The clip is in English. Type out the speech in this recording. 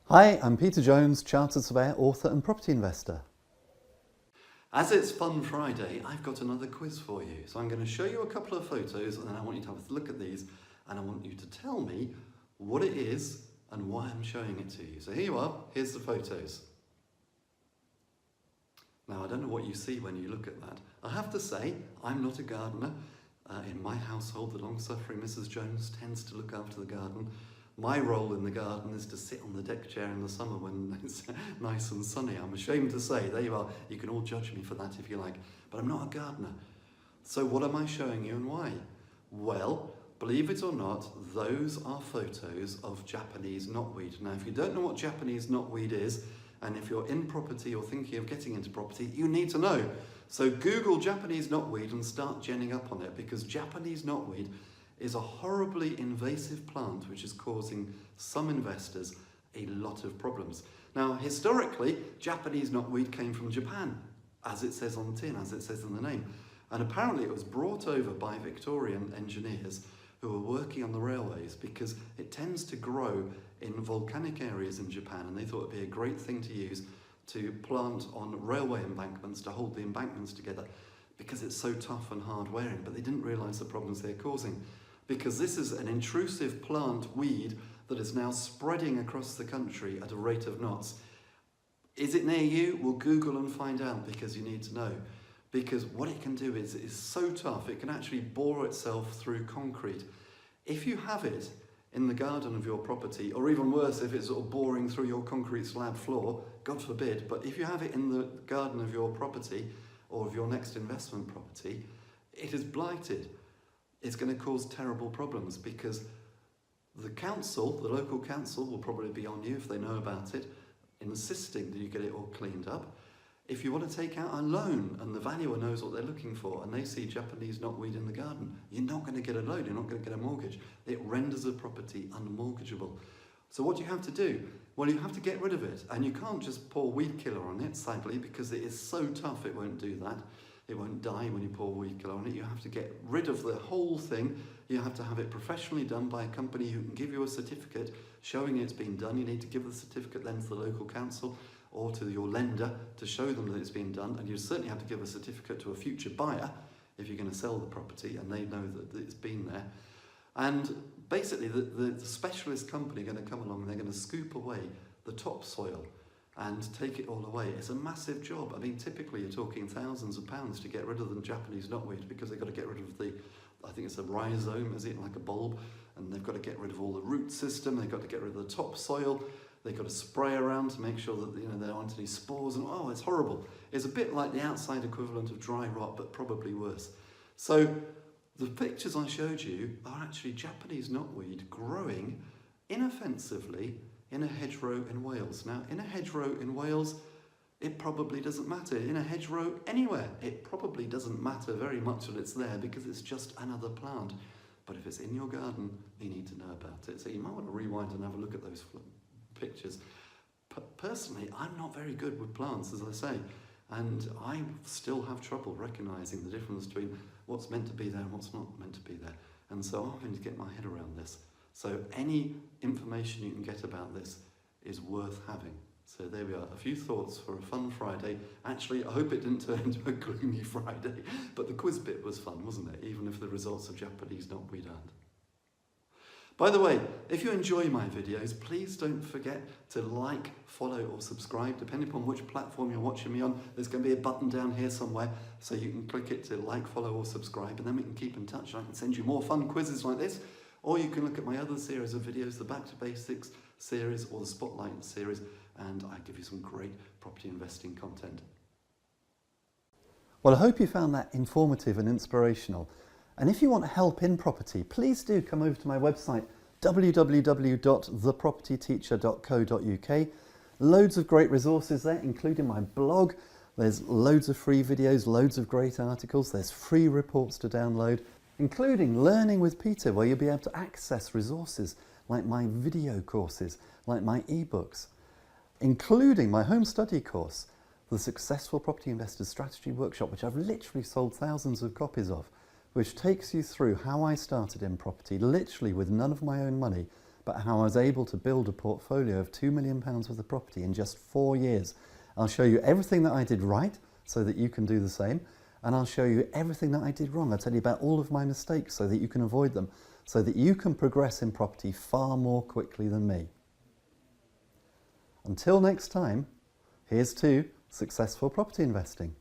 Hi, I'm Peter Jones, Chartered Surveyor, author and property investor. As it's Fun Friday, I've got another quiz for you. So I'm going to show you a couple of photos and then I want you to have a look at these and I want you to tell me what it is and why I'm showing it to you. So here you are, here's the photos. Now I don't know what you see when you look at that. I have to say, I'm not a gardener. In my household, the long-suffering Mrs. Jones tends to look after the garden. My role in the garden is to sit on the deck chair in the summer when it's nice and sunny. I'm ashamed to say, there you are, you can all judge me for that if you like, but I'm not a gardener. So what am I showing you and why? Well, believe it or not, those are photos of Japanese knotweed. Now, if you don't know what Japanese knotweed is, and if you're in property or thinking of getting into property, you need to know. So Google Japanese knotweed and start genning up on it, because Japanese knotweed is a horribly invasive plant which is causing some investors a lot of problems. Now, historically, Japanese knotweed came from Japan, as it says on the tin, as it says in the name. And apparently it was brought over by Victorian engineers who were working on the railways because it tends to grow in volcanic areas in Japan, and they thought it'd be a great thing to use to plant on railway embankments to hold the embankments together because it's so tough and hard wearing, but they didn't realise the problems they're causing, because this is an intrusive plant weed that is now spreading across the country at a rate of knots. Is it near you? Well, Google and find out, because you need to know. Because what it can do is so tough, it can actually bore itself through concrete. If you have it in the garden of your property, or even worse, if it's sort of boring through your concrete slab floor, God forbid, but if you have it in the garden of your property or of your next investment property, it is blighted. It's going to cause terrible problems, because the council, the local council, will probably be on you if they know about it, insisting that you get it all cleaned up. If you want to take out a loan and the valuer knows what they're looking for and they see Japanese knotweed in the garden, you're not going to get a loan, you're not going to get a mortgage. It renders a property unmortgageable. So what do you have to do? Well, you have to get rid of it, and you can't just pour weed killer on it, sadly, because it is so tough it won't do that. It won't die when you pour weed killer on it. You have to get rid of the whole thing. You have to have it professionally done by a company who can give you a certificate showing it's been done. You need to give the certificate then to the local council or to your lender to show them that it's been done, and you certainly have to give a certificate to a future buyer if you're going to sell the property and they know that it's been there. And basically the specialist company are going to come along and they're going to scoop away the topsoil and take it all away. It's a massive job. I mean, typically you're talking thousands of pounds to get rid of the Japanese knotweed, because they've got to get rid of the, I think it's a rhizome, is it, like a bulb, and they've got to get rid of all the root system, they've got to get rid of the topsoil, they've got to spray around to make sure that there aren't any spores, and oh, it's horrible. It's a bit like the outside equivalent of dry rot, but probably worse. So the pictures I showed you are actually Japanese knotweed growing inoffensively in a hedgerow in Wales. Now, in a hedgerow in Wales, it probably doesn't matter. In a hedgerow anywhere, it probably doesn't matter very much that it's there, because it's just another plant. But if it's in your garden, you need to know about it. So you might want to rewind and have a look at those pictures. Personally, I'm not very good with plants, as I say, and I still have trouble recognising the difference between what's meant to be there and what's not meant to be there. And so I'm having to get my head around this. So any information you can get about this is worth having. So there we are, a few thoughts for a fun Friday. Actually, I hope it didn't turn into a gloomy Friday, but the quiz bit was fun, wasn't it? Even if the results of Japanese knotweed aren't. By the way, if you enjoy my videos, please don't forget to like, follow or subscribe, depending upon which platform you're watching me on. There's going to be a button down here somewhere, so you can click it to like, follow or subscribe, and then we can keep in touch. I can send you more fun quizzes like this, or you can look at my other series of videos, the Back to Basics series or the Spotlight series, and I give you some great property investing content. Well, I hope you found that informative and inspirational. And if you want help in property, please do come over to my website, www.thepropertyteacher.co.uk. Loads of great resources there, including my blog. There's loads of free videos, loads of great articles. There's free reports to download, including Learning with Peter, where you'll be able to access resources like my video courses, like my ebooks, including my home study course, the Successful Property Investors Strategy Workshop, which I've literally sold thousands of copies of, which takes you through how I started in property, literally with none of my own money, but how I was able to build a portfolio of £2 million worth of property in just 4 years. I'll show you everything that I did right so that you can do the same, and I'll show you everything that I did wrong. I'll tell you about all of my mistakes so that you can avoid them, so that you can progress in property far more quickly than me. Until next time, here's to successful property investing.